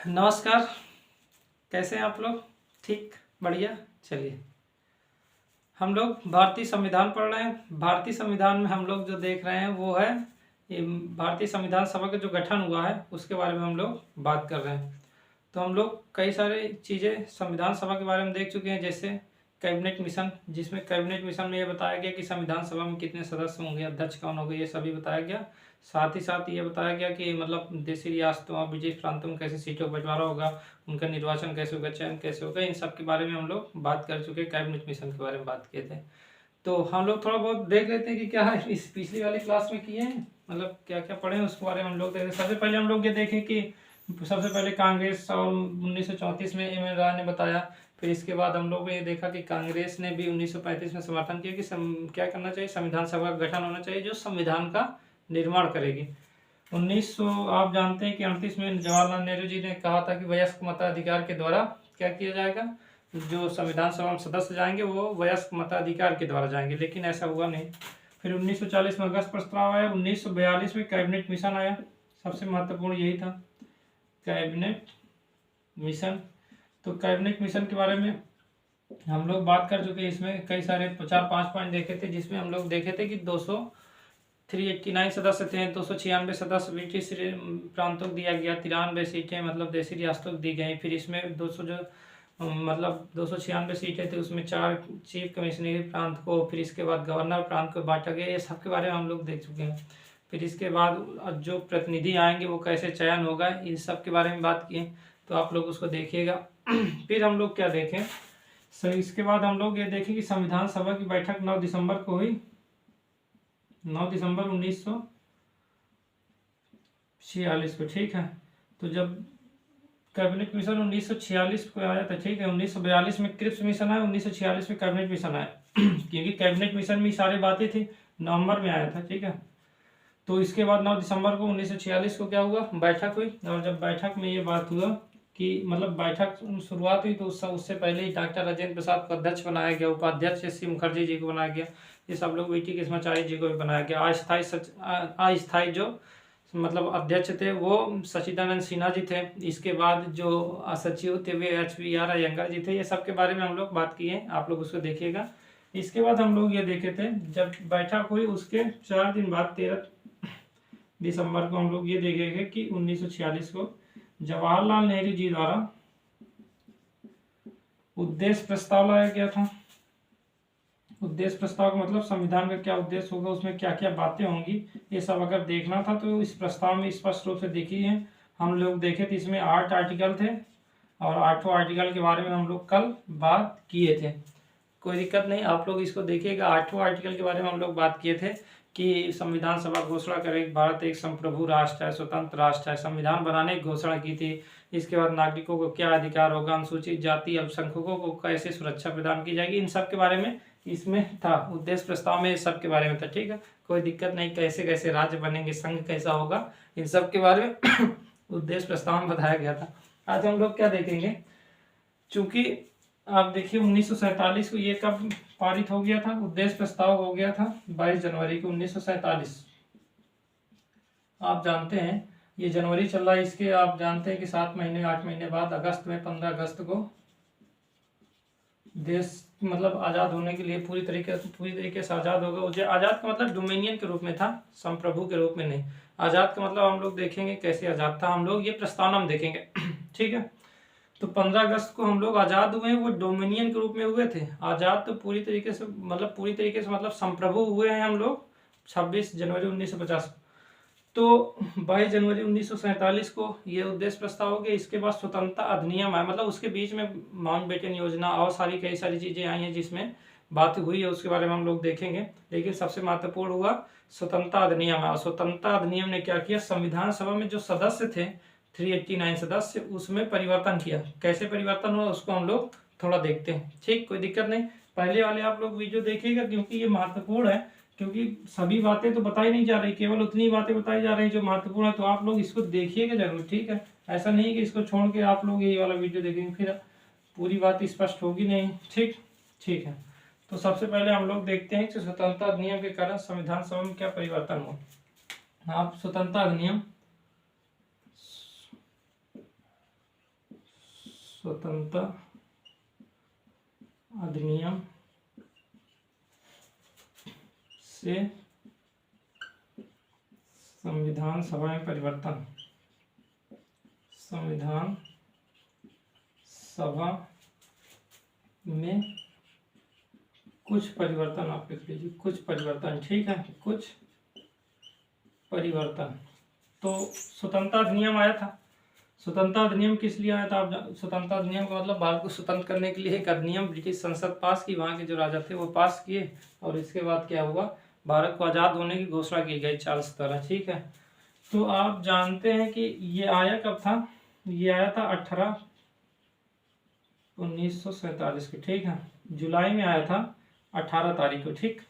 नमस्कार। कैसे हैं आप लोग? ठीक, बढ़िया। चलिए, हम लोग भारतीय संविधान पढ़ रहे हैं। भारतीय संविधान में हम लोग जो देख रहे हैं वो है ये भारतीय संविधान सभा का जो गठन हुआ है उसके बारे में हम लोग बात कर रहे हैं। तो हम लोग कई सारे चीज़ें संविधान सभा के बारे में देख चुके हैं, जैसे कैबिनेट मिशन, जिसमें कैबिनेट मिशन में ये बताया गया कि संविधान सभा में कितने सदस्य होंगे, अध्यक्ष कौन होंगे, ये सभी बताया गया। साथ ही साथ ये बताया गया कि मतलब देशी रियासतों और ब्रिटिश प्रांतों में कैसे सीटों का बंटवारा होगा, उनका निर्वाचन कैसे होगा, चयन कैसे होगा, इन सब के बारे में हम लोग बात कर चुके हैं। कैबिनेट मिशन के बारे में बात किए थे। तो हम लोग थोड़ा बहुत देख लेते हैं कि क्या है इस पिछली वाली क्लास में किए हैं, मतलब क्या क्या पढ़े हैं उसके बारे में हम लोग देखें। सबसे पहले हम लोग ये देखें कि सबसे पहले कांग्रेस और 1934 में एम एन राय ने बताया। फिर इसके बाद हम लोग ने ये देखा कि कांग्रेस ने भी 1935 में समर्थन किया कि क्या करना चाहिए, संविधान सभा का गठन होना चाहिए जो संविधान का निर्माण करेगी। 1900 आप जानते हैं कि 38 में जवाहरलाल नेहरू जी ने कहा था कि वयस्क मताधिकार के द्वारा क्या किया जाएगा, जो संविधान सभा में सदस्य जाएंगे वो वयस्क मताधिकार के द्वारा जाएंगे, लेकिन ऐसा हुआ नहीं। फिर 1940 में अगस्त प्रस्ताव आया। 1942 में कैबिनेट मिशन आया, सबसे महत्वपूर्ण यही था कैबिनेट मिशन। तो कैबिनेट मिशन के बारे में हम लोग बात कर चुके हैं। इसमें कई सारे 4-5 पॉइंट देखे थे, जिसमें हम लोग देखे थे कि 389 सदस्य थे, 296 सदस्य ब्रिटिश प्रांतों को दिया गया, 93 सीटें मतलब देशी रियासतों को दी गई। फिर इसमें 296 सीटें थी, उसमें 4 चीफ कमिश्नरी प्रांत को, फिर इसके बाद गवर्नर प्रांत को बांटा गया। ये सब के बारे में हम लोग देख चुके हैं। फिर इसके बाद जो प्रतिनिधि आएंगे वो कैसे चयन होगा, इन सब के बारे में बात किए, तो आप लोग उसको देखिएगा। फिर हम लोग क्या देखें सर, इसके बाद हम लोग ये देखें कि संविधान सभा की बैठक 9 दिसंबर को हुई, 9 दिसंबर 1946 को, ठीक है। तो जब कैबिनेट मिशन 1946 को आया था, ठीक है। 1942 में क्रिप्स मिशन आया, 1946 में कैबिनेट मिशन आया। क्योंकि कैबिनेट मिशन में सारी बातें थी, नवंबर में आया था, ठीक है। तो इसके बाद 9 दिसंबर को 1946 को क्या हुआ, बैठक हुई। और जब बैठक में ये बात हुआ कि मतलब बैठक शुरुआत हुई, तो उससे पहले ही डॉक्टर राजेंद्र प्रसाद को अध्यक्ष बनाया गया, उपाध्यक्ष एस.सी. मुखर्जी जी को बनाया गया, ये सब लोग वी.टी. कृष्णाचार्य जी को भी बनाया गया। अस्थायी जो मतलब अध्यक्ष थे वो सच्चिदानंद सिन्हा जी थे। इसके बाद जो सचिव थे वे H.V.R. अयंगार जी थे। ये सब के बारे में हम लोग बात किए, आप लोग उसको देखिएगा। इसके बाद हम लोग ये देखे थे, जब बैठक हुई उसके 4 दिन बाद 13 दिसंबर को हम लोग ये देखेंगे कि 1946 को जवाहरलाल नेहरू जी द्वारा उद्देश्य प्रस्ताव लाया गया था। उद्देश्य प्रस्ताव का मतलब संविधान का क्या उद्देश्य होगा, उसमें क्या क्या बातें होंगी, ये सब अगर देखना था तो इस प्रस्ताव में स्पष्ट रूप से देखी है। हम लोग देखे थे, इसमें 8 आर्टिकल थे और 8 आर्टिकल के बारे में हम लोग कल बात किए थे। कोई दिक्कत नहीं, आप लोग इसको देखिएगा। 8 आर्टिकल के बारे में हम लोग बात किए थे कि संविधान सभा घोषणा करे भारत एक संप्रभु राष्ट्र है, स्वतंत्र राष्ट्र है, संविधान बनाने की घोषणा की थी। इसके बाद नागरिकों को क्या अधिकार होगा, अनुसूचित जाति अल्पसंख्यकों को कैसे सुरक्षा प्रदान की जाएगी, इन सब के बारे में इसमें था। उद्देश्य प्रस्ताव में सब के बारे में था, ठीक है। कोई दिक्कत नहीं, कैसे कैसे राज्य बनेंगे, संघ कैसा होगा, इन सब के बारे में उद्देश्य प्रस्ताव में बताया गया था। आज हम लोग क्या देखेंगे, चूंकि आप देखिए 1947 को ये कब पारित हो गया था, उद्देश्य प्रस्ताव हो गया था 22 जनवरी को 1947। आप जानते हैं ये जनवरी चल रहा है, इसके आप जानते हैं कि 7 महीने 8 महीने बाद अगस्त में 15 अगस्त को देश मतलब आज़ाद होने के लिए पूरी तरीके से आज़ाद होगा। उसे आज़ाद का मतलब डोमिनियन के रूप में था, संप्रभु के रूप में नहीं। आज़ाद का मतलब हम लोग देखेंगे कैसे आज़ाद था, हम लोग ये प्रस्तावना में देखेंगे, ठीक है। तो 15 अगस्त को हम लोग आज़ाद हुए, वो डोमिनियन के रूप में हुए थे। आज़ाद तो पूरी तरीके से मतलब संप्रभु हुए हैं हम लोग 26 जनवरी 1950। तो 22 जनवरी 1947 को ये उद्देश्य प्रस्ताव हो गया। इसके बाद स्वतंत्रता अधिनियम आया, मतलब उसके बीच में माउंटबेटन योजना और कई सारी चीज़ें आई हैं जिसमें बात हुई है, उसके बारे में हम लोग देखेंगे। लेकिन सबसे महत्वपूर्ण हुआ स्वतंत्रता अधिनियम आया। स्वतंत्रता अधिनियम ने क्या किया, संविधान सभा में जो सदस्य थे 389 सदस्य, उसमें परिवर्तन किया। कैसे परिवर्तन हुआ उसको हम लोग थोड़ा देखते हैं, ठीक, कोई दिक्कत नहीं। पहले वाले आप लोग वीडियो देखिएगा क्योंकि ये महत्वपूर्ण है, क्योंकि सभी बातें तो बताई नहीं जा रही, केवल उतनी बातें बताई जा रही जो महत्वपूर्ण है। तो आप लोग इसको देखिएगा जरूर, ठीक है। ऐसा नहीं कि इसको छोड़ के आप लोग यही वाला वीडियो देखेंगे, फिर पूरी बात स्पष्ट होगी नहीं, ठीक ठीक है। तो सबसे पहले हम लोग देखते हैं कि स्वतंत्रता अधिनियम के कारण संविधान सभा में क्या परिवर्तन हुआ। आप स्वतंत्रता अधिनियम स्वतंत्रता अधिनियम से संविधान सभा में परिवर्तन, संविधान सभा में कुछ परिवर्तन, आप लिख लीजिए कुछ परिवर्तन, ठीक है, कुछ परिवर्तन। तो स्वतंत्रता अधिनियम आया था। स्वतंत्रता अधिनियम किस लिए आया था? आप स्वतंत्रता अधिनियम का मतलब भारत को स्वतंत्र करने के लिए एक अधिनियम ब्रिटिश संसद पास की, वहाँ के जो राजा थे वो पास किए, और इसके बाद क्या हुआ, भारत को आज़ाद होने की घोषणा की गई चार्ल्स द्वारा, ठीक है। तो आप जानते हैं कि ये आया कब था? ये आया था 1947 को, ठीक है, जुलाई में आया था 18 तारीख को, ठीक।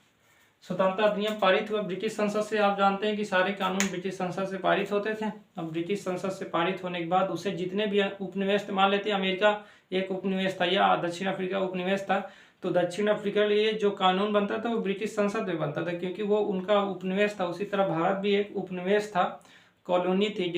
स्वतंत्रता अधिनियम पारित हुआ ब्रिटिश संसद से। आप जानते हैं कि सारे कानून ब्रिटिश संसद से पारित होते थे। अब ब्रिटिश संसद से पारित होने के बाद उसे जितने भी उपनिवेश, मान लेते हैं अमेरिका एक उपनिवेश था या दक्षिण अफ्रीका उपनिवेश था, तो दक्षिण अफ्रीका के लिए जो कानून बनता था वो ब्रिटिश संसद में बनता था, क्योंकि वो उनका उपनिवेश था। उसी तरह भारत भी एक उपनिवेश था, कॉलोनी थी,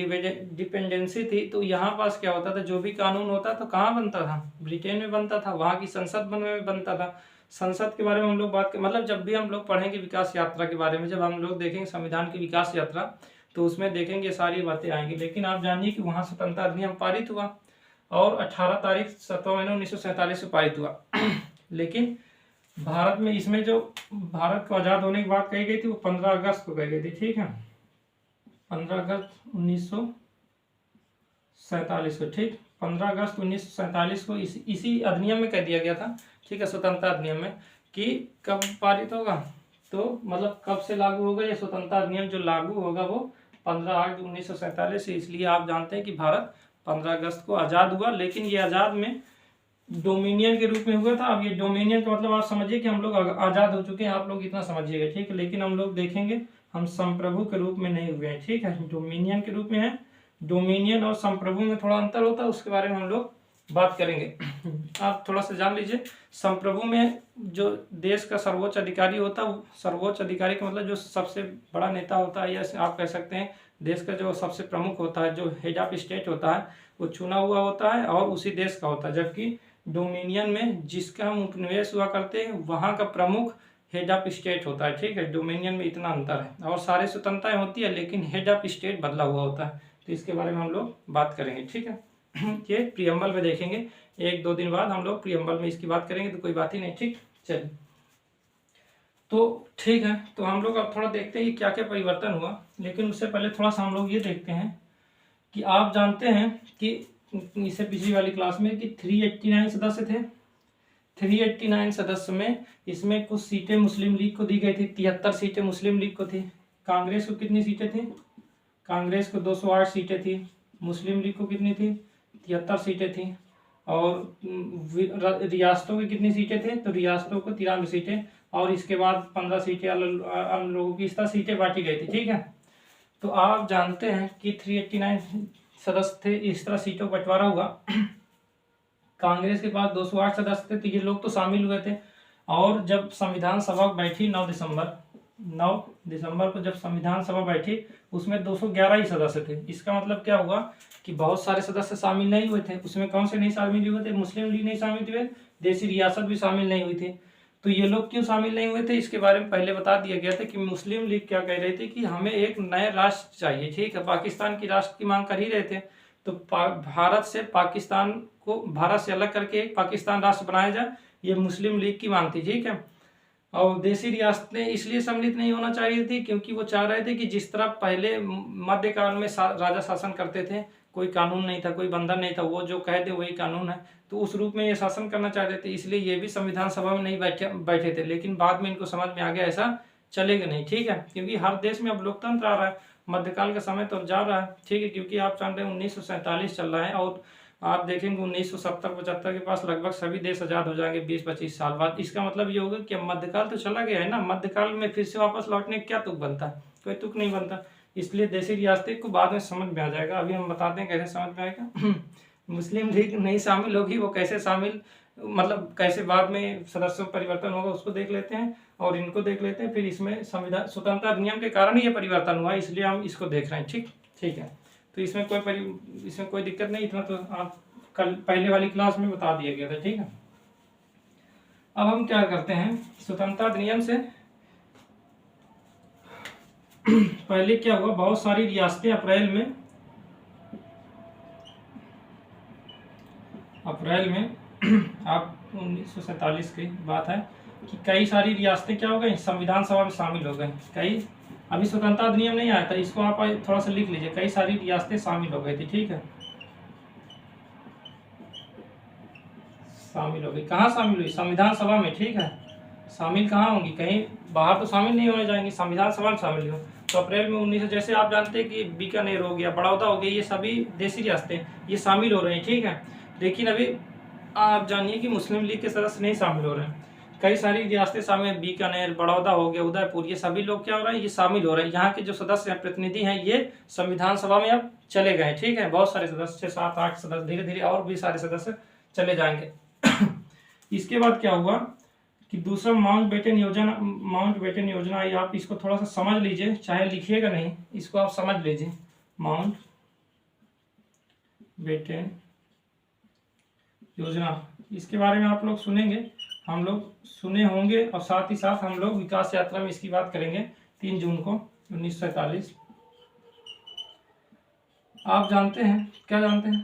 डिपेंडेंसी थी। तो यहाँ पास क्या होता था, जो भी कानून होता तो कहाँ बनता था? ब्रिटेन में बनता था, वहाँ की संसद में बनता था। संसद के बारे में हम लोग बात कर, मतलब जब भी हम लोग पढ़ेंगे विकास यात्रा के बारे में, जब हम लोग देखेंगे संविधान की विकास यात्रा, तो उसमें देखेंगे सारी बातें आएंगी। लेकिन आप जानिए कि वहाँ स्वतंत्रता अधिनियम पारित हुआ और 18 तारीख 7 महीने 1947 में पारित हुआ। लेकिन भारत में इसमें जो भारत को आज़ाद होने की बात कही गई थी वो 15 अगस्त को कही गई थी, ठीक है, 15 अगस्त 1947 को, ठीक, 15 अगस्त 1947 को इसी अधिनियम में कह दिया गया था, ठीक है, स्वतंत्रता अधिनियम में, कि कब पारित होगा, तो मतलब कब से लागू होगा ये स्वतंत्रता अधिनियम, जो लागू होगा वो 15 अगस्त 1947 से। इसलिए आप जानते हैं कि भारत 15 अगस्त को आज़ाद हुआ। लेकिन ये आज़ाद में डोमिनियन के रूप में हुआ था। अब ये डोमिनियन का मतलब आप समझिए कि हम लोग आज़ाद हो चुके हैं, आप लोग इतना समझिएगा, ठीक है। लेकिन हम लोग देखेंगे हम संप्रभु के रूप में नहीं हुए हैं, ठीक है, डोमिनियन के रूप में है। डोमिनियन और संप्रभु में थोड़ा अंतर होता है, उसके बारे में हम लोग बात करेंगे। आप थोड़ा सा जान लीजिए। संप्रभु में जो देश का सर्वोच्च अधिकारी होता है, सर्वोच्च अधिकारी का मतलब जो सबसे बड़ा नेता होता है, या आप कह सकते हैं देश का जो सबसे प्रमुख होता है, जो हेड ऑफ स्टेट होता है, वो चुना हुआ होता है और उसी देश का होता है। जबकि डोमिनियन में जिसका हम उपनिवेश हुआ करते हैं वहाँ का प्रमुख हेड ऑफ स्टेट होता है, ठीक है। डोमिनियन में इतना अंतर है, और सारे स्वतंत्रताएं होती है लेकिन हेड ऑफ स्टेट बदला हुआ होता है। तो इसके बारे में हम लोग बात करेंगे, ठीक है। ये प्रियम्बल में देखेंगे, 1-2 दिन बाद हम लोग प्रियम्बल में इसकी बात करेंगे, तो कोई बात ही नहीं, ठीक। चलिए, तो ठीक है, तो हम लोग अब थोड़ा देखते हैं कि क्या क्या परिवर्तन हुआ। लेकिन उससे पहले थोड़ा सा हम लोग ये देखते हैं कि आप जानते हैं कि इससे पिछली वाली क्लास में कि 389 सदस्य थे। 389 सदस्य में इसमें कुछ सीटें मुस्लिम लीग को दी गई थी, 73 सीटें मुस्लिम लीग को थी। कांग्रेस को कितनी सीटें थी? कांग्रेस को 208 सीटें थी। मुस्लिम लीग को कितनी थी? 73 सीटें थी। और रियासतों की कितनी सीटें थे? तो रियासतों को 93 सीटें, और इसके बाद 15 सीटें अन्य लोगों की, इस तरह सीटें बांटी गई थी, ठीक है। तो आप जानते हैं कि 389 सदस्य थे, इस तरह सीटों का बंटवारा हुआ। कांग्रेस के पास 208 सदस्य थे, तो ये लोग तो शामिल हुए थे। और जब संविधान सभा बैठी 9 दिसंबर को जब संविधान सभा बैठी, उसमें 211 ही सदस्य थे। इसका मतलब क्या हुआ कि बहुत सारे सदस्य शामिल नहीं हुए थे। उसमें कौन से नहीं शामिल हुए थे? मुस्लिम लीग नहीं शामिल हुए, देसी रियासत भी शामिल नहीं हुई थी। तो ये लोग क्यों शामिल नहीं हुए थे, इसके बारे में पहले बता दिया गया था कि मुस्लिम लीग क्या कह रही थी कि हमें एक नए राष्ट्र चाहिए, ठीक है। पाकिस्तान की राष्ट्र की मांग कर ही रहे थे, तो भारत से पाकिस्तान को, भारत से अलग करके एक पाकिस्तान राष्ट्र बनाया जाए, ये मुस्लिम लीग की मांग थी, ठीक है। और देसी रियासतें इसलिए सम्मिलित नहीं होना चाहिए थी क्योंकि वो चाह रहे थे कि जिस तरह पहले मध्यकाल में राजा शासन करते थे, कोई कानून नहीं था, कोई बंधन नहीं था, वो जो कह दे वही कानून है, तो उस रूप में ये शासन करना चाहते थे। इसलिए ये भी संविधान सभा में नहीं बैठे थे। लेकिन बाद में इनको समझ में आ गया ऐसा चलेगा नहीं, ठीक है, क्योंकि हर देश में अब लोकतंत्र आ रहा है, मध्यकाल का समय तो अब जा रहा है, ठीक है। क्योंकि आप जान रहे हैं 1947 चल रहा है, और आप देखेंगे 1970-75 के पास लगभग सभी देश आज़ाद हो जाएंगे 20-25 साल बाद। इसका मतलब ये होगा कि अब मध्यकाल तो चला गया है ना, मध्यकाल में फिर से वापस लौटने का क्या तुक बनता है? कोई तुक नहीं बनता। इसलिए देसी रियासतें को बाद में समझ में आ जाएगा। अभी हम बताते हैं कैसे समझ में आएगा। मुस्लिम लीग नहीं शामिल होगी, वो कैसे शामिल, मतलब कैसे बाद में सदस्यों में परिवर्तन होगा, उसको देख लेते हैं, और इनको देख लेते हैं। फिर इसमें संविधान स्वतंत्रता अधिनियम के कारण ही ये परिवर्तन हुआ, इसलिए हम इसको देख रहे हैं, ठीक है। तो इसमें कोई दिक्कत नहीं, इतना तो आप कल पहले वाली क्लास में बता दिया गया था। ठीक है, अब हम क्या करते हैं, स्वतंत्रता अधिनियम से पहले क्या हुआ, बहुत सारी रियासतें अप्रैल में आप 1947 की बात है कि कई सारी रियासतें क्या हो गई, संविधान सभा में शामिल हो गई। कई, अभी स्वतंत्रता अधिनियम नहीं आया था, इसको आप थोड़ा सा लिख लीजिए, कई सारी रियासतें शामिल हो गई थी। ठीक है, शामिल हो गई, कहाँ शामिल हुई, संविधान सभा में। ठीक है, शामिल कहाँ होंगी, कहीं बाहर तो शामिल नहीं होने जाएंगी, संविधान सभा में शामिल हो। तो अप्रैल में 19, जैसे आप जानते हैं कि बीकानेर हो गया, बड़ौदा हो गया, ये सभी देसी रियासतें ये शामिल हो रहे हैं। ठीक है, लेकिन अभी आप जानिए कि मुस्लिम लीग के सदस्य नहीं शामिल हो रहे हैं। कई सारी रियासतें शामिल, बीकानेर, बड़ौदा हो गया, उदयपुर, ये सभी लोग क्या हो रहे हैं, ये शामिल हो रहे हैं। यहाँ के जो सदस्य हैं, प्रतिनिधि हैं, ये संविधान सभा में अब चले गए। ठीक है, बहुत सारे सदस्य, 7-8 सदस्य, धीरे धीरे और भी सारे सदस्य चले जाएंगे। इसके बाद क्या हुआ कि दूसरा माउंटबेटन योजना आई। आप इसको थोड़ा सा समझ लीजिए, चाहे लिखिएगा नहीं, इसको आप समझ लीजिए। माउंटबेटन योजना, इसके बारे में आप लोग सुनेंगे, हम लोग सुने होंगे, और साथ ही साथ हम लोग विकास यात्रा में इसकी बात करेंगे 3 जून को 1947। आप जानते हैं, क्या जानते हैं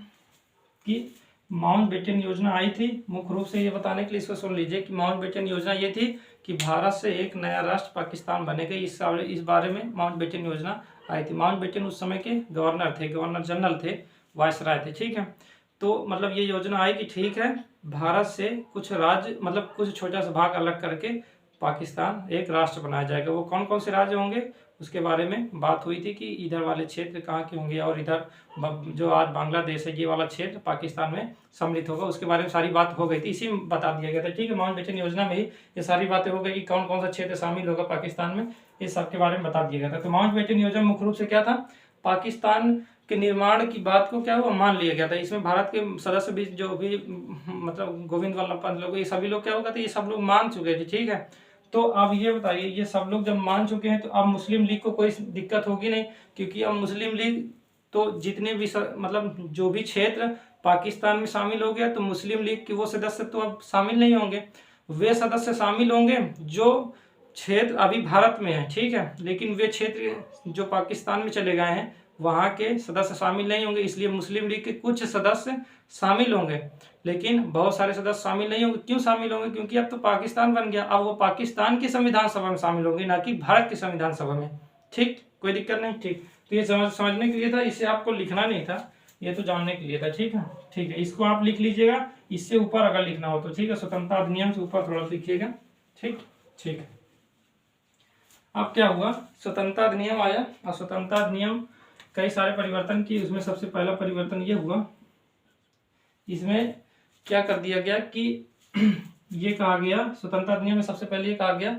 कि माउंटबेटन योजना आई थी, मुख्य रूप से ये बताने के लिए इसको सुन लीजिए कि माउंटबेटन योजना ये थी कि भारत से एक नया राष्ट्र पाकिस्तान बनेगा। इस बारे में माउंटबेटन योजना आई थी। माउंटबेटन उस समय के गवर्नर थे, गवर्नर जनरल थे, वायसराय थे। ठीक है, तो मतलब ये योजना आई कि ठीक है, भारत से कुछ राज्य, मतलब कुछ छोटा सा भाग अलग करके पाकिस्तान एक राष्ट्र बनाया जाएगा। वो कौन कौन से राज्य होंगे उसके बारे में बात हुई थी कि इधर वाले क्षेत्र कहाँ के होंगे, और इधर जो आज बांग्लादेश है, ये वाला क्षेत्र पाकिस्तान में सम्मिलित होगा, उसके बारे में सारी बात हो गई थी, इसी में बता दिया गया था। ठीक है, माउंटबेटन योजना में ही ये सारी बातें हो गई कि कौन कौन सा क्षेत्र शामिल होगा पाकिस्तान में, इस सब के बारे में बता दिया गया था। तो माउंटबेटन योजना मुख्य रूप से क्या था, पाकिस्तान के निर्माण की बात को क्या हुआ, मान लिया गया था। इसमें भारत के सदस्य भी, जो भी मतलब गोविंद वल्लभ पंत लोग, ये सभी लोग क्या हो गए थे, ये सब लोग मान चुके थे। ठीक है, तो अब ये बताइए, ये सब लोग जब मान चुके हैं तो अब मुस्लिम लीग को कोई दिक्कत होगी नहीं, क्योंकि अब मुस्लिम लीग तो जितने भी मतलब जो भी क्षेत्र पाकिस्तान में शामिल हो गया, तो मुस्लिम लीग के वो सदस्य तो अब शामिल नहीं होंगे, वे सदस्य शामिल होंगे जो क्षेत्र अभी भारत में है। ठीक है, लेकिन वे क्षेत्र जो पाकिस्तान में चले गए हैं, वहाँ के सदस्य शामिल नहीं होंगे, इसलिए मुस्लिम लीग के कुछ सदस्य शामिल होंगे, लेकिन बहुत सारे सदस्य शामिल नहीं होंगे। क्यों शामिल होंगे, क्योंकि अब तो पाकिस्तान बन गया, अब वो पाकिस्तान की संविधान सभा में शामिल होंगे, ना कि भारत की संविधान सभा में। ठीक, कोई दिक्कत नहीं। ठीक, तो ये समझने के लिए था, इसे आपको लिखना नहीं था, ये तो जानने के लिए था। ठीक है, ठीक है, इसको आप लिख लीजिएगा, इससे ऊपर अगर लिखना हो तो। ठीक है, स्वतंत्रता अधिनियम से ऊपर थोड़ा लिखिएगा। ठीक, ठीक है। अब क्या हुआ, स्वतंत्रता अधिनियम आया, और स्वतंत्रता अधिनियम कई सारे परिवर्तन किए, उसमें सबसे पहला परिवर्तन ये हुआ, इसमें क्या कर दिया गया कि ये कहा गया, स्वतंत्रता अधिनियम में सबसे पहले ये कहा गया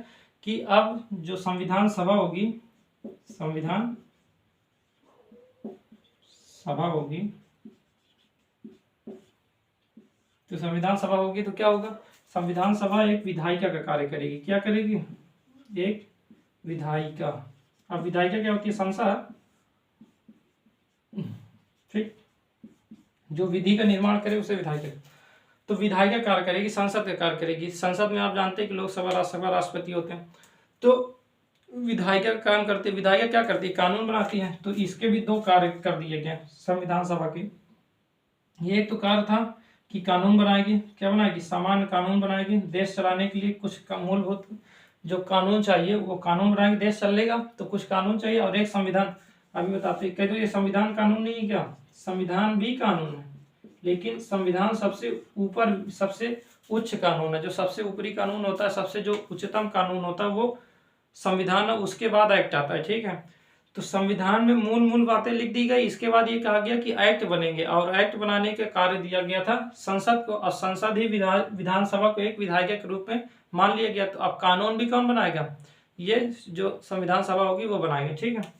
कि अब जो संविधान सभा होगी, संविधान सभा होगी, तो संविधान सभा होगी तो क्या होगा, संविधान सभा एक विधायिका का कार्य करेगी। क्या करेगी, एक विधायिका। अब विधायिका क्या होती है, संसद। ठीक, जो विधि का निर्माण करे उसे विधायिका। तो विधायिका कार्य करेगी, संसद का कार्य करेगी। संसद में आप जानते हैं कि लोकसभा, राज्यसभा, राष्ट्रपति होते हैं, तो विधायिका का काम करती है। विधायिका क्या करती है, कानून बनाती है। तो इसके भी 2 कार्य कर दिए गए संविधान सभा के। ये एक तो कार्य था कि कानून बनाएगी, क्या बनाएगी, सामान्य कानून बनाएगी, देश चलाने के लिए कुछ मूलभूत जो कानून चाहिए वो कानून बनाएगी, देश चलेगा तो कुछ कानून चाहिए, और एक संविधान। अभी बताते हैं, कहते ये संविधान कानून नहीं है क्या, संविधान भी कानून है, लेकिन संविधान सबसे ऊपर, सबसे उच्च कानून है। जो सबसे ऊपरी कानून होता है, सबसे जो उच्चतम कानून होता है वो संविधान है, उसके बाद एक्ट आता है। ठीक है, तो संविधान में मूल बातें लिख दी गई। इसके बाद ये कहा गया कि एक्ट बनेंगे, और एक्ट बनाने का कार्य दिया गया था संसद को, और संसद ही विधानसभा को एक विधायिका के रूप में मान लिया गया। तो अब कानून भी कौन बनाएगा, ये जो संविधान सभा होगी वो बनाएंगे। ठीक है,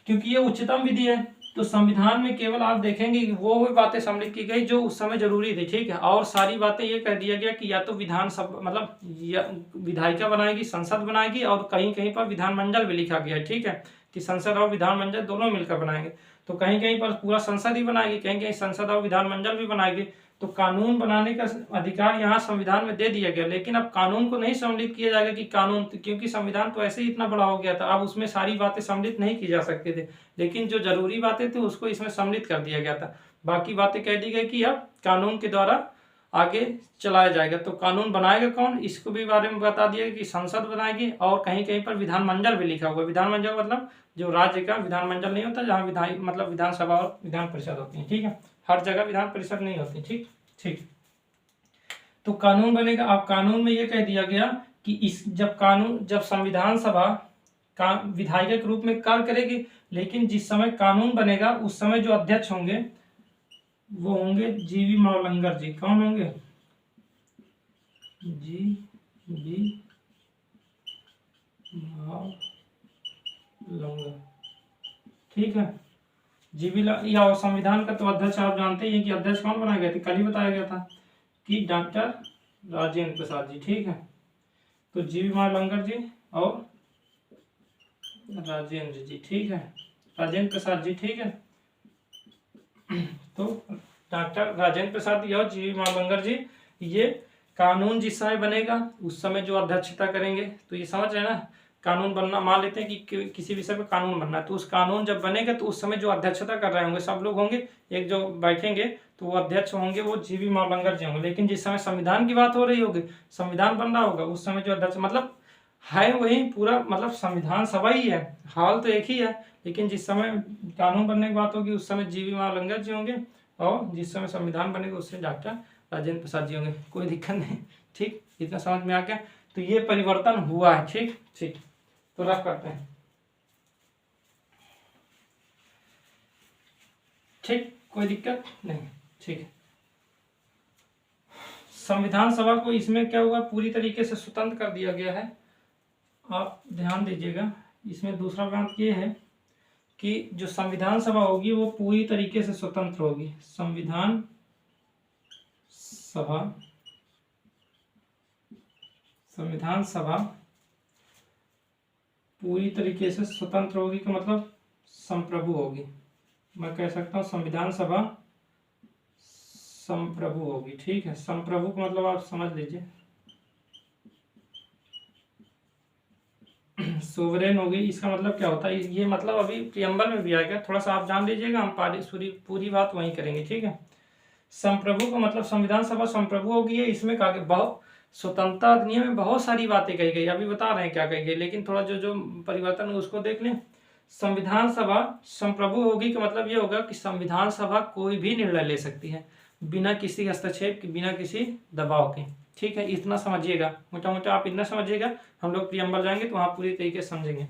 क्योंकि ये उच्चतम विधि है, तो संविधान में केवल आप देखेंगे कि वो बातें सम्मिलित की गई जो उस समय जरूरी थी। ठीक है, और सारी बातें ये कह दिया गया कि या तो विधानसभा, मतलब विधायिका बनाएगी, संसद बनाएगी, और कहीं कहीं पर विधानमंडल भी लिखा गया है। ठीक है, कि संसद और विधानमंडल दोनों मिलकर बनाएंगे। तो कहीं कहीं पर पूरा संसद ही बनाएगी, कहीं कहीं संसद और विधानमंडल भी बनाएगी। तो कानून बनाने का अधिकार यहाँ संविधान में दे दिया गया, लेकिन अब कानून को नहीं सम्मिलित किया जाएगा कि कानून, क्योंकि संविधान तो ऐसे ही इतना बड़ा हो गया था, अब उसमें सारी बातें सम्मिलित नहीं की जा सकती थी, लेकिन जो जरूरी बातें थी उसको इसमें सम्मिलित कर दिया गया था। बाकी बातें कह दी गई कि अब कानून के द्वारा आगे चलाया जाएगा। तो कानून बनाएगा कौन, इसको भी बारे में बता दिया कि संसद बनाएगी, और कहीं कहीं पर विधानमंडल भी लिखा हुआ है। विधानमंडल मतलब जो राज्य का विधानमंडल नहीं होता, जहाँ विधान मतलब विधानसभा और विधान परिषद होती है, ठीक है, हर जगह विधान परिषद नहीं होती, ठीक ठीक। तो कानून बनेगा। अब कानून में ये कह दिया गया कि इस जब संविधान सभा विधायक के रूप में कार्य करेगी, लेकिन जिस समय कानून बनेगा उस समय जो अध्यक्ष होंगे वो होंगे जीवी मावलंकर जी। कौन होंगे, जीवी मावलंकर, ठीक है। जीवी या संविधान का तो अध्यक्ष आप जानते ही हैं कि अध्यक्ष कौन बनाया गया था, कल ही बताया गया था कि डॉक्टर राजेंद्र प्रसाद जी, ठीक है। तो जीवी मावलंकर जी और राजेंद्र जी, ठीक है, राजेंद्र प्रसाद जी, ठीक है। तो डॉक्टर राजेंद्र प्रसाद जी और जीवी मावलंकर जी, ये कानून जिस समय बनेगा उस समय जो अध्यक्षता करेंगे। तो ये समझ रहे हैं ना, कानून बनना, मान लेते हैं कि किसी विषय पे कानून बनना है, तो उस कानून जब बनेगा तो उस समय जो अध्यक्षता कर रहे होंगे सब लोग होंगे, एक जो बैठेंगे तो वो अध्यक्ष होंगे वो जीवी मावलंकर जी होंगे। लेकिन जिस समय संविधान की बात हो रही होगी, संविधान बन रहा होगा, उस समय जो अध्यक्ष मतलब है वही पूरा, मतलब संविधान सभा ही है, हाल तो एक ही है, लेकिन जिस समय कानून बनने की बात होगी उस समय जीवी मावलंकर जी होंगे, और जिस समय संविधान बनेगा उस समय डॉक्टर राजेंद्र प्रसाद जी होंगे। कोई दिक्कत नहीं, ठीक, इतना समझ में आ गया। तो ये परिवर्तन हुआ है, ठीक ठीक। तो रफ करते हैं, ठीक, कोई दिक्कत नहीं, ठीक है। संविधान सभा को इसमें क्या हुआ, पूरी तरीके से स्वतंत्र कर दिया गया है। आप ध्यान दीजिएगा, इसमें दूसरा बात ये है कि जो संविधान सभा होगी वो पूरी तरीके से स्वतंत्र होगी। संविधान सभा पूरी तरीके से स्वतंत्र होगी का मतलब संप्रभु होगी। मैं कह सकता हूँ संविधान सभा संप्रभु होगी, ठीक है। संप्रभु का मतलब आप समझ लीजिए, सोवरेन होगी। इसका मतलब क्या होता है, ये मतलब अभी प्रियम्बल में भी आएगा, थोड़ा सा आप जान लीजिएगा, हम पूरी बात वहीं करेंगे, ठीक है। संप्रभु का मतलब संविधान सभा संप्रभु होगी है। इसमें कहा गया बहुत स्वतंत्रता अधिनियम में बहुत सारी बातें कही गई, अभी बता रहे हैं क्या कही गई, लेकिन थोड़ा जो परिवर्तन है उसको देख लें। संविधान सभा संप्रभु होगी का मतलब ये होगा कि संविधान सभा कोई भी निर्णय ले सकती है बिना किसी हस्तक्षेप के, बिना किसी दबाव के, ठीक है। इतना समझिएगा, मोटा मोटा आप इतना समझिएगा, हम लोग प्रियम्बल जाएंगे तो वहाँ पूरी तरीके से समझेंगे।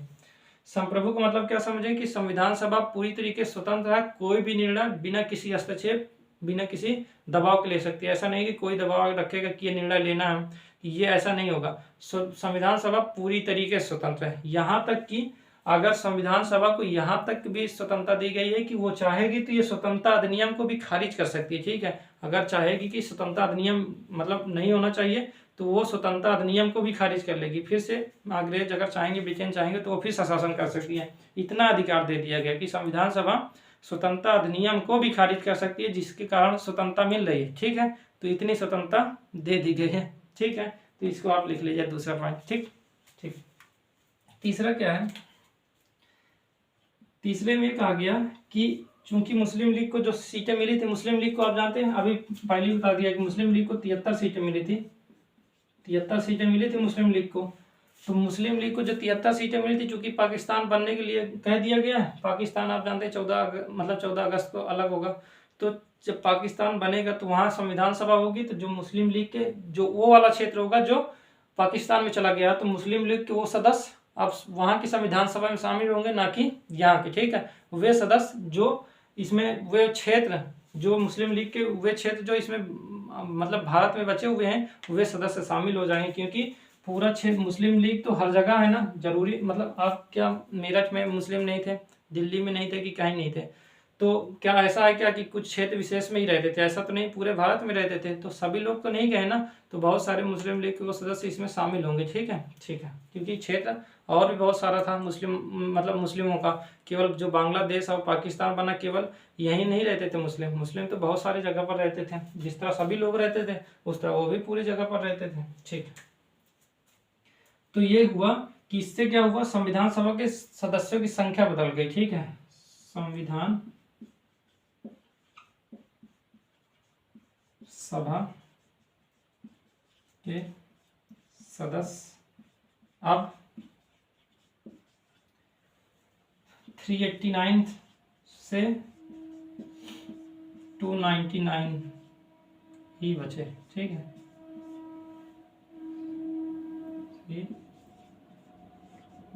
संप्रभु का मतलब क्या समझें कि संविधान सभा पूरी तरीके से स्वतंत्र है, कोई भी निर्णय बिना किसी हस्तक्षेप, बिना किसी दबाव के ले सकती है। ऐसा नहीं कि कोई दबाव रखेगा कि ये निर्णय लेना है, ये ऐसा नहीं होगा। संविधान सभा पूरी तरीके से स्वतंत्र है। यहाँ तक कि अगर संविधान सभा को यहाँ तक भी स्वतंत्रता दी गई है कि वो चाहेगी तो ये स्वतंत्रता अधिनियम को भी खारिज कर सकती है, ठीक है। अगर चाहेगी कि स्वतंत्रता अधिनियम मतलब नहीं होना चाहिए तो वो स्वतंत्रता अधिनियम को भी खारिज कर लेगी। फिर से अंग्रेज अगर चाहेंगे, ब्रिटेन चाहेंगे तो वो फिर शासन कर सकती है। इतना अधिकार दे दिया गया कि संविधान सभा स्वतंत्रता अधिनियम को भी खारिज कर सकती है, जिसके कारण स्वतंत्रता मिल रही है, ठीक है। तो इतनी स्वतंत्रता दे दी गई है, ठीक है। तो इसको आप लिख लीजिए दूसरा पॉइंट, ठीक ठीक। तीसरा क्या है, तीसरे में कहा गया कि चूंकि मुस्लिम लीग को जो सीटें मिली थी, मुस्लिम लीग को आप जानते हैं, अभी पहले बता दिया कि मुस्लिम लीग को 73 सीटें मिली थी, 73 सीटें मिली थी मुस्लिम लीग को। तो मुस्लिम लीग को जो 73 सीटें मिली थी, चूंकि पाकिस्तान बनने के लिए कह दिया गया है, पाकिस्तान आप जानते हैं 14 अगस्त को अलग होगा। तो जब पाकिस्तान बनेगा तो वहाँ संविधान सभा होगी, तो जो मुस्लिम लीग के जो वो वाला क्षेत्र होगा जो पाकिस्तान में चला गया, तो मुस्लिम लीग के वो सदस्य अब वहाँ की संविधान सभा में शामिल होंगे, ना कि यहाँ के, ठीक है। वे सदस्य जो इसमें, वे क्षेत्र जो मुस्लिम लीग के, वे क्षेत्र जो इसमें मतलब भारत में बचे हुए हैं, वे सदस्य शामिल हो जाएंगे। क्योंकि पूरा क्षेत्र मुस्लिम लीग तो हर जगह है ना, जरूरी मतलब आप क्या मेरठ में मुस्लिम नहीं थे, दिल्ली में नहीं थे कि कहीं नहीं थे, तो क्या ऐसा है क्या कि कुछ क्षेत्र विशेष में ही रहते थे? ऐसा तो नहीं, पूरे भारत में रहते थे। तो सभी लोग तो नहीं गए ना, तो बहुत सारे मुस्लिम लीग के वो सदस्य इसमें शामिल होंगे। ठीक है, ठीक है, क्योंकि क्षेत्र और भी बहुत सारा था मुस्लिम, मतलब मुस्लिमों का। केवल जो बांग्लादेश और पाकिस्तान बना, केवल यहीं नहीं रहते थे मुस्लिम। मुस्लिम तो बहुत सारी जगह पर रहते थे, जिस तरह सभी लोग रहते थे उस तरह वो भी पूरी जगह पर रहते थे। ठीक है, तो ये हुआ कि इससे क्या हुआ, संविधान सभा के सदस्यों की संख्या बदल गई। ठीक है, संविधान सभा के सदस्य अब 389 से 299 ही बचे। ठीक है,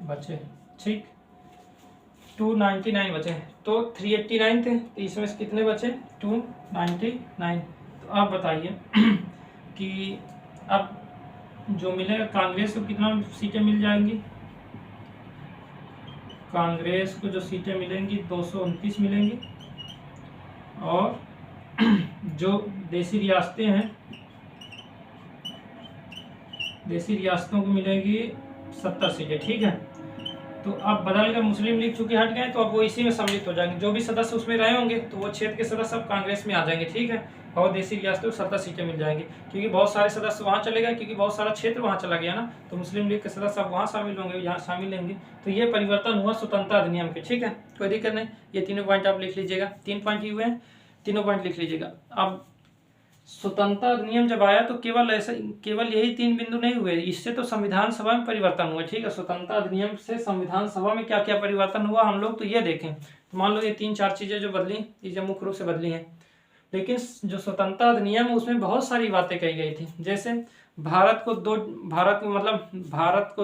बचे। ठीक, 299 बचे। तो 389 थे, तो इसमें से कितने बचे? 299। तो आप बताइए कि अब जो मिलेगा, कांग्रेस को कितना सीटें मिल जाएंगी? कांग्रेस को जो सीटें मिलेंगी 229 मिलेंगी, और जो देसी रियासतें हैं, देसी रियासतों को मिलेगी 70 सीटें। ठीक है, तो अब बदल कर मुस्लिम लीग चूंकि हट गए, तो अब वो इसी में सम्मिलित हो जाएंगे। जो भी सदस्य उसमें रहे होंगे तो वो क्षेत्र के सदस्य अब कांग्रेस में आ जाएंगे। ठीक है, और देसी रियासतों को 70 सीटें मिल जाएंगी, क्योंकि बहुत सारे सदस्य वहाँ चले गए, क्योंकि बहुत सारा क्षेत्र वहाँ चला गया ना, तो मुस्लिम लीग के सदस्य अब वहाँ शामिल होंगे, यहाँ शामिल होंगे। तो ये परिवर्तन हुआ स्वतंत्रता अधिनियम के। ठीक है, कोई दिक्कत नहीं, ये तीनों पॉइंट आप लिख लीजिएगा। 3 पॉइंट ही हुए हैं, तीनों पॉइंट लिख लीजिएगा। अब स्वतंत्रता अधिनियम जब आया तो केवल यही 3 बिंदु नहीं हुए, इससे तो संविधान सभा में परिवर्तन हुआ। ठीक है, स्वतंत्रता अधिनियम से संविधान सभा में क्या क्या परिवर्तन हुआ हम लोग तो ये देखें। तो मान लो ये 3-4 चीजें जो बदली, चीजें मुख्य रूप से बदली हैं, लेकिन जो स्वतंत्रता अधिनियम उसमें बहुत सारी बातें कही गई थी। जैसे भारत को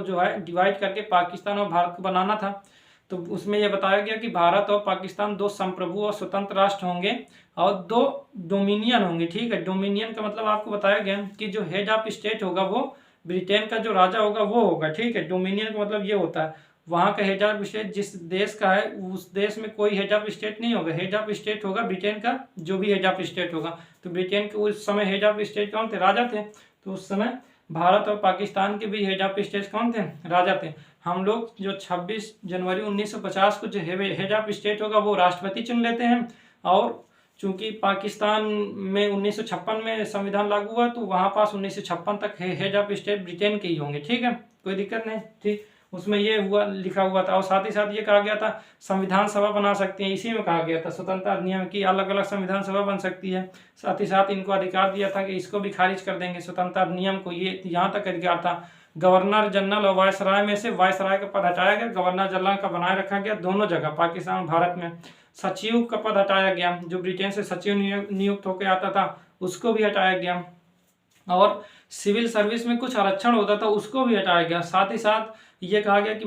जो है डिवाइड करके पाकिस्तान और भारत को बनाना था। तो उसमें यह बताया गया कि भारत और पाकिस्तान 2 संप्रभु और स्वतंत्र राष्ट्र होंगे और 2 डोमिनियन होंगे। ठीक है, डोमिनियन का मतलब आपको बताया गया कि जो हेड ऑफ स्टेट होगा वो ब्रिटेन का जो राजा होगा वो होगा। ठीक है, डोमिनियन का मतलब ये होता है वहाँ का हेड ऑफ स्टेट जिस देश का है उस देश में कोई हेड ऑफ स्टेट नहीं होगा, हेड ऑफ स्टेट होगा ब्रिटेन का, जो भी हेड ऑफ स्टेट होगा। तो ब्रिटेन के उस समय हेड ऑफ स्टेट कौन थे? राजा थे। तो उस समय भारत और पाकिस्तान के भी हेड ऑफ स्टेट कौन थे? राजा थे। हम लोग जो 26 जनवरी 1950 को जो हेड ऑफ स्टेट होगा वो राष्ट्रपति चुन लेते हैं, और चूंकि पाकिस्तान में 1956 में संविधान लागू हुआ, तो वहां पास 1956 तक हेड ऑफ स्टेट ब्रिटेन के ही होंगे। ठीक है, कोई दिक्कत नहीं। ठीक, उसमें ये हुआ लिखा हुआ था, और साथ ही साथ ये कहा गया था संविधान सभा बना सकती है, इसी में कहा गया था स्वतंत्रता अधिनियम की अलग अलग संविधान सभा बन सकती है। साथ ही साथ इनको अधिकार दिया था कि इसको भी खारिज कर देंगे स्वतंत्रता अधिनियम को, ये यहाँ तक अधिकार था। गवर्नर जनरल और वायसराय में से वायसराय का पद हटाया गया, गवर्नर जनरल का बनाए रखा गया दोनों जगह, पाकिस्तान और भारत में। सचिव का पद हटाया गया, जो ब्रिटेन से सचिव नियुक्त होकर आता था उसको भी हटाया गया, और सिविल सर्विस में कुछ आरक्षण होता था उसको भी हटाया गया। साथ ही साथ ये कहा गया कि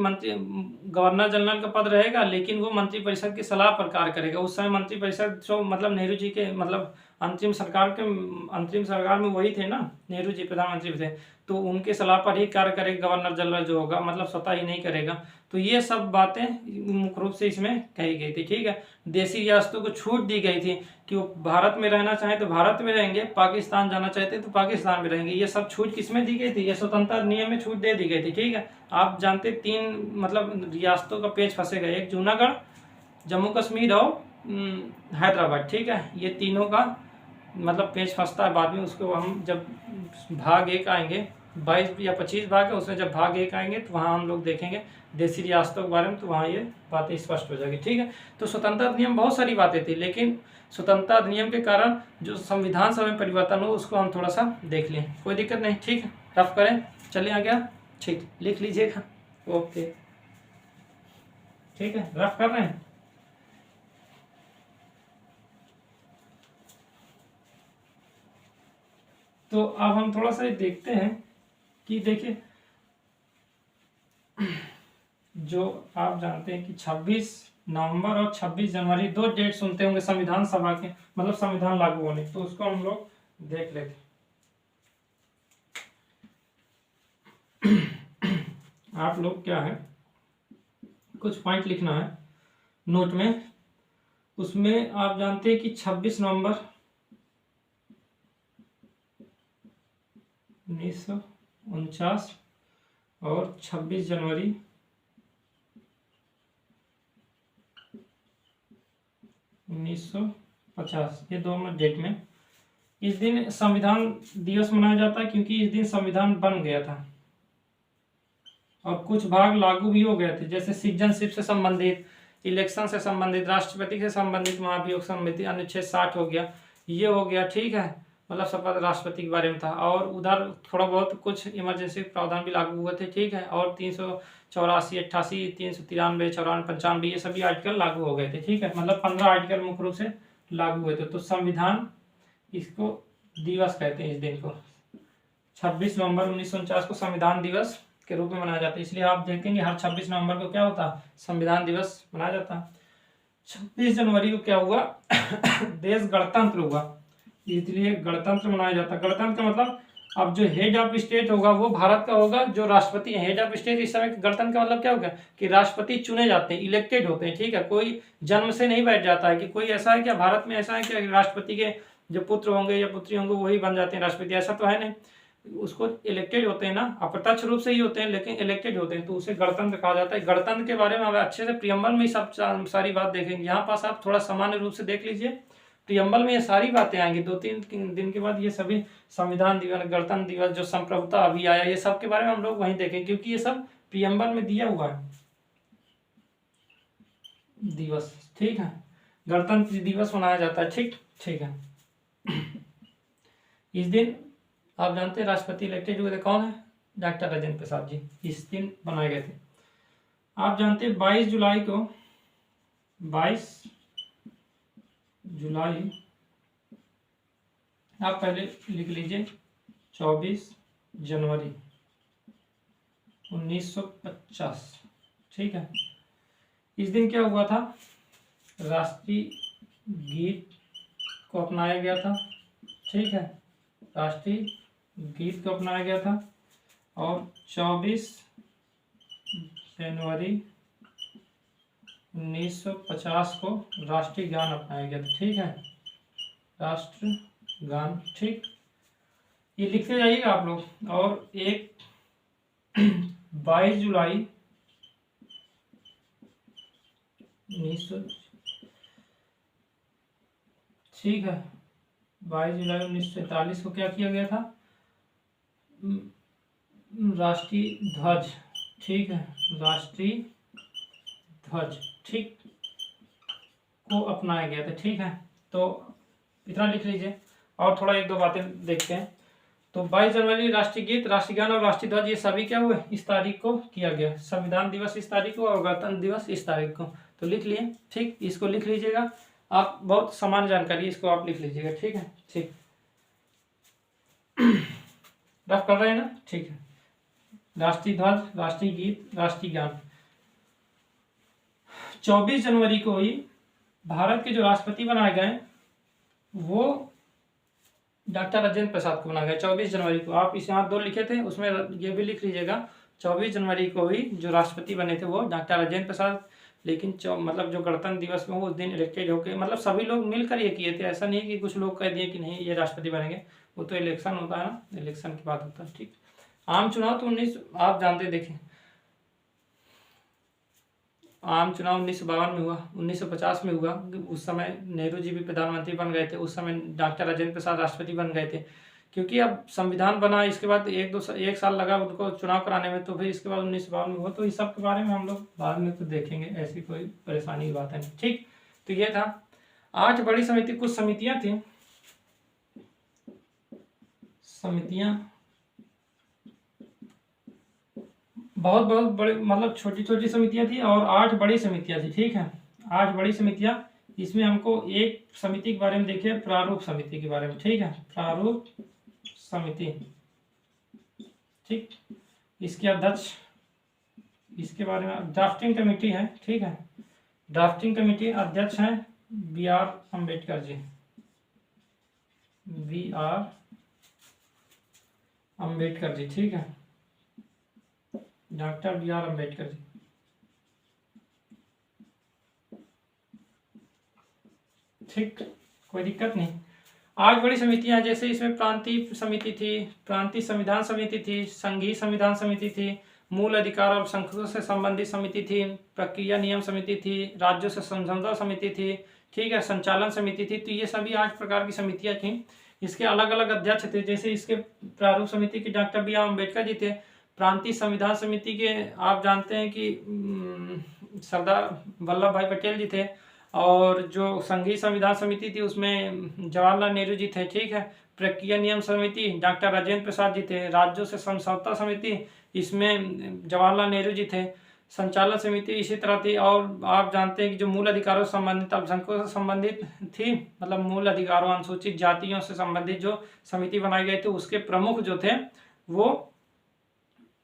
गवर्नर जनरल का पद रहेगा, लेकिन वो मंत्रिपरिषद की सलाह पर कार्य करेगा। उस समय मंत्रिपरिषद जो नेहरू जी के अंतरिम सरकार में वही थे ना, नेहरू जी प्रधानमंत्री थे, तो उनके सलाह पर ही कार्य करेगा गवर्नर जनरल जो होगा, स्वतः ही नहीं करेगा। तो ये सब बातें मुख्य रूप से इसमें कही गई थी। ठीक है, देसी रियासतों को छूट दी गई थी कि वो भारत में रहना चाहे तो भारत में रहेंगे, पाकिस्तान जाना चाहते तो पाकिस्तान में रहेंगे। ये सब छूट किसमें दी गई थी? ये स्वतंत्रता नियम में छूट दे दी गई थी। ठीक है, आप जानते 3 रियासतों का पेज फंसेगा, एक जूनागढ़, जम्मू कश्मीर और हैदराबाद। ठीक है, ये तीनों का पेज फंसता है बाद में, उसको हम जब भाग 1 आएंगे, 22 या 25 भाग है उसमें, जब भाग 1 आएंगे तो वहाँ हम लोग देखेंगे देसी रियासतों के बारे में, तो वहाँ ये बातें स्पष्ट हो जाएगी। ठीक है, तो स्वतंत्रता अधिनियम बहुत सारी बातें थी, लेकिन स्वतंत्रता अधिनियम के कारण जो संविधान सभा में परिवर्तन हो उसको हम थोड़ा सा देख लें, कोई दिक्कत नहीं। ठीक है, रफ करें, चलिए आ गया। ठीक, लिख लीजिएगा। ओके, ठीक है, रफ कर रहे हैं। तो अब हम थोड़ा सा देखते हैं कि देखिए, जो आप जानते हैं कि 26 नवंबर और 26 जनवरी 2 डेट सुनते होंगे संविधान सभा के, संविधान लागू होने, तो उसको हम लोग देख लेते हैं। आप लोग क्या है, कुछ पॉइंट लिखना है नोट में। उसमें आप जानते हैं कि 26 नवंबर 1949 और 26 जनवरी 1950, ये दो डेट में इस दिन संविधान दिवस मनाया जाता है, क्योंकि इस दिन संविधान बन गया था और कुछ भाग लागू भी हो गए थे, जैसे सिटीजनशिप से संबंधित, इलेक्शन से संबंधित, राष्ट्रपति से संबंधित महाभियोग संबंधित अनुच्छेद 60 हो गया, ये हो गया, ठीक है। मतलब शपथ राष्ट्रपति के बारे में था, और उधर थोड़ा बहुत कुछ इमरजेंसी प्रावधान भी लागू हुए थे, ठीक है। और 384, 88, 393, 94, 95 ये सभी आर्टिकल लागू हो गए थे, ठीक है। मतलब 15 आर्टिकल मुख्य रूप से लागू हुए थे। तो संविधान इसको दिवस कहते हैं, इस दिन को 26 नवंबर 1949 को संविधान दिवस के रूप में मनाया जाता है। इसलिए आप देखेंगे हर 26 नवंबर को क्या होता है, संविधान दिवस मनाया जाता है। 26 जनवरी को क्या हुआ देश गणतंत्र हुआ, इसलिए गणतंत्र मनाया जाता है। गणतंत्र का मतलब अब जो हेड ऑफ स्टेट होगा वो भारत का होगा, जो राष्ट्रपति है हेड ऑफ स्टेट। इस समय गणतंत्र का मतलब क्या होगा कि राष्ट्रपति चुने जाते हैं, इलेक्टेड होते हैं, ठीक है। कोई जन्म से नहीं बैठ जाता है कि कोई ऐसा है क्या भारत में, ऐसा है क्या राष्ट्रपति के जो पुत्र होंगे या पुत्री होंगे वही बन जाते हैं राष्ट्रपति, ऐसा तो है नहीं। उसको इलेक्टेड होते हैं ना, अप्रत्यक्ष रूप से ही होते हैं लेकिन इलेक्टेड होते हैं, तो उसे गणतंत्र कहा जाता है। गणतंत्र के बारे में हम अच्छे से प्रियम्बल में ही सब सारी बात देखेंगे। यहाँ पास आप थोड़ा सामान्य रूप से देख लीजिए, प्रियम्बल में ये सारी बातें आएंगी। 2-3 दिन के बाद ये सभी संविधान दिवस, गणतंत्र दिवस, जो संप्रभुता अभी आया, ये सब के बारे में हम लोग वहीं देखेंगे, क्योंकि ये सब प्रियम्बल में दिया हुआ है दिवस, ठीक है। गणतंत्र दिवस मनाया जाता है, ठीक ठीक है। इस दिन आप जानते हैं राष्ट्रपति इलेक्टेड हुए थे, कौन है, डॉक्टर राजेंद्र प्रसाद जी, इस दिन बनाए गए थे। आप जानते हैं 22 जुलाई को, 22 जुलाई आप पहले लिख लीजिए, 24 जनवरी 1950, ठीक है। इस दिन क्या हुआ था, राष्ट्रीय गीत को अपनाया गया था, ठीक है, राष्ट्रीय गीत को अपनाया गया था। और 24 जनवरी 1950 को राष्ट्रीय गान अपनाया गया था, ठीक है, राष्ट्रगान, ठीक। ये लिखते जाइएगा आप लोग। और एक 22 जुलाई 1900, ठीक है, 22 जुलाई 1943 को क्या किया गया था, राष्ट्रीय ध्वज, ठीक है, राष्ट्रीय ध्वज, ठीक, को अपनाया गया था, ठीक है। तो इतना लिख लीजिए और थोड़ा एक दो बातें देखते हैं। तो 22 जनवरी राष्ट्रीय गीत, राष्ट्रीय गान और राष्ट्रीय ध्वज ये सभी क्या हुए, इस तारीख को किया गया। संविधान दिवस इस तारीख को और गणतंत्र दिवस इस तारीख को, तो लिख लिए, ठीक। इसको लिख लीजिएगा आप, बहुत समान जानकारी, इसको आप लिख लीजिएगा, ठीक है, ठीक। रफ कर रहे हैं ना, ठीक है। राष्ट्रीय ध्वज, राष्ट्रीय गीत, राष्ट्रीय गान। 24 जनवरी को ही भारत के जो राष्ट्रपति बनाए गए वो डॉक्टर राजेंद्र प्रसाद को बनाया गया 24 जनवरी को। आप इस यहाँ 2 लिखे थे, उसमें ये भी लिख लीजिएगा, 24 जनवरी को ही जो राष्ट्रपति बने थे वो डॉक्टर राजेंद्र प्रसाद। लेकिन मतलब जो गणतंत्र दिवस में वो उस दिन इलेक्टेड होकर, मतलब सभी लोग मिलकर ये किए थे, ऐसा नहीं कि कुछ लोग कह दिए कि नहीं ये राष्ट्रपति बनेंगे, वो तो इलेक्शन होता है ना, इलेक्शन की बात होता है, ठीक। आम चुनाव तो 19 आप जानते, देखें आम चुनाव 1952 में हुआ, 1950 में हुआ, उस समय नेहरू जी भी प्रधानमंत्री बन गए थे, उस समय डॉक्टर राजेंद्र प्रसाद राष्ट्रपति बन गए थे। क्योंकि अब संविधान बना, इसके बाद एक साल लगा उनको चुनाव कराने में, तो फिर इसके बाद 1952 में हुआ। तो इस सब के बारे में हम लोग बाद में तो देखेंगे, ऐसी कोई परेशानी की बात है नहीं, ठीक। तो ये था 8 बड़ी समिति, कुछ समितियां थी, समितियां बहुत बहुत बड़े, मतलब छोटी छोटी समितियां थी और 8 बड़ी समितियां थी, ठीक है, 8 बड़ी समितियां। इसमें हमको एक समिति के बारे में देखिए, प्रारूप समिति के बारे में, ठीक है, प्रारूप समिति, ठीक। इसके अध्यक्ष, इसके बारे में ड्राफ्टिंग कमेटी है, ठीक है, ड्राफ्टिंग कमेटी अध्यक्ष हैं BR अम्बेडकर जी, BR अम्बेडकर जी, ठीक है, डॉक्टर BR अम्बेडकर जी। ठीक, कोई दिक्कत नहीं। 8 बड़ी समितियां, जैसे इसमें प्रांतीय समिति थी, प्रांतीय संविधान समिति थी, संघीय संविधान समिति थी, मूल अधिकार और अल्पसंख्यकों से संबंधित समिति थी, प्रक्रिया नियम समिति थी, राज्यों से समझौता समिति थी, ठीक है, संचालन समिति थी। तो ये सभी 8 प्रकार की समितियां थी। इसके अलग अलग अध्यक्ष थे, जैसे इसके प्रारूप समिति के doctor B are Ambedkar ji थे। प्रांतीय संविधान समिति के आप जानते हैं कि सरदार वल्लभ भाई पटेल जी थे। और जो संघीय संविधान समिति थी उसमें जवाहरलाल नेहरू जी थे, ठीक है। प्रक्रिया नियम समिति डॉक्टर राजेंद्र प्रसाद जी थे। राज्यों से समझौता समिति, इसमें जवाहरलाल नेहरू जी थे। संचालन समिति इसी तरह थी। और आप जानते हैं कि जो मूल अधिकारों से संबंधित, अल्पसंख्यकों से संबंधित थी, मतलब मूल अधिकारों, अनुसूचित जातियों से संबंधित जो समिति बनाई गई थी, उसके प्रमुख जो थे वो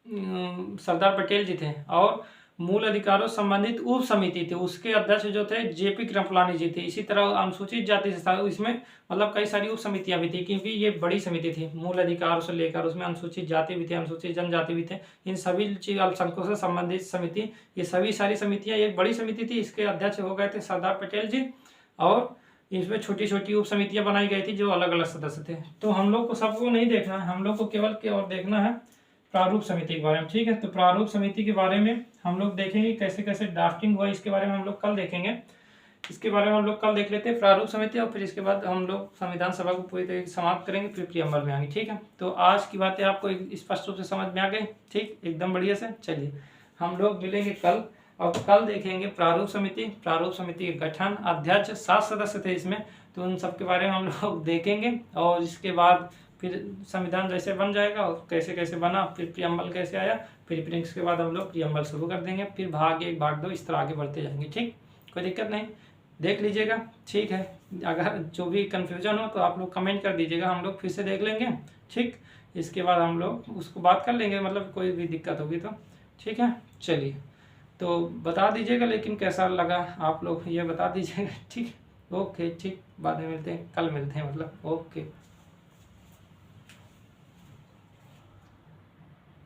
सरदार पटेल जी थे। और मूल अधिकारों से संबंधित उप समिति थी, उसके अध्यक्ष जो थे जेपी कृपलानी जी थे। इसी तरह अनुसूचित जाति से था, इसमें मतलब कई सारी उप समितियां भी थी, क्योंकि ये बड़ी समिति थी। मूल अधिकारों से लेकर उसमें अनुसूचित जाति भी थे, अनुसूचित जनजाति भी थे, इन सभी चीज अल्पसंख्यकों से संबंधित समिति, ये सभी सारी समितियां एक बड़ी समिति थी। इसके अध्यक्ष हो गए थे सरदार पटेल जी। और इसमें छोटी छोटी उप समितियां बनाई गई थी जो अलग अलग सदस्य थे। तो हम लोग को सबको नहीं देखना है, हम लोग को केवल और देखना है प्रारूप समिति के बारे में, ठीक है। तो प्रारूप समिति के बारे में हम लोग देखेंगे कैसे कैसे ड्राफ्टिंग हुआ, इसके बारे में हम लोग कल देखेंगे। इसके बारे में हम लोग कल देख लेते हैं प्रारूप समिति, और फिर इसके बाद हम लोग संविधान सभा को पूरी तरीके से समाप्त करेंगे, फिर प्रियम्बल में आएंगे, ठीक है। तो आज की बातें आपको स्पष्ट रूप से समझ में आ गई, ठीक, एकदम बढ़िया से। चलिए हम लोग मिलेंगे कल, और कल देखेंगे प्रारूप समिति, प्रारूप समिति के गठन, अध्यक्ष, 7 सदस्य थे इसमें, तो उन सब के बारे में हम लोग देखेंगे। और इसके बाद फिर संविधान जैसे बन जाएगा और कैसे कैसे बना, फिर प्रियम्बल कैसे आया, फिर इसके बाद हम लोग प्रियम्बल शुरू कर देंगे, फिर भाग 1 भाग 2 इस तरह आगे बढ़ते जाएंगे, ठीक, कोई दिक्कत नहीं, देख लीजिएगा, ठीक है। अगर जो भी कन्फ्यूजन हो तो आप लोग कमेंट कर दीजिएगा, हम लोग फिर से देख लेंगे, ठीक। इसके बाद हम लोग उसको बात कर लेंगे, मतलब कोई भी दिक्कत होगी तो, ठीक है। चलिए, तो बता दीजिएगा लेकिन कैसा लगा, आप लोग ये बता दीजिएगा, ठीक। ओके, ठीक, बाद में मिलते हैं, कल मिलते हैं, मतलब ओके।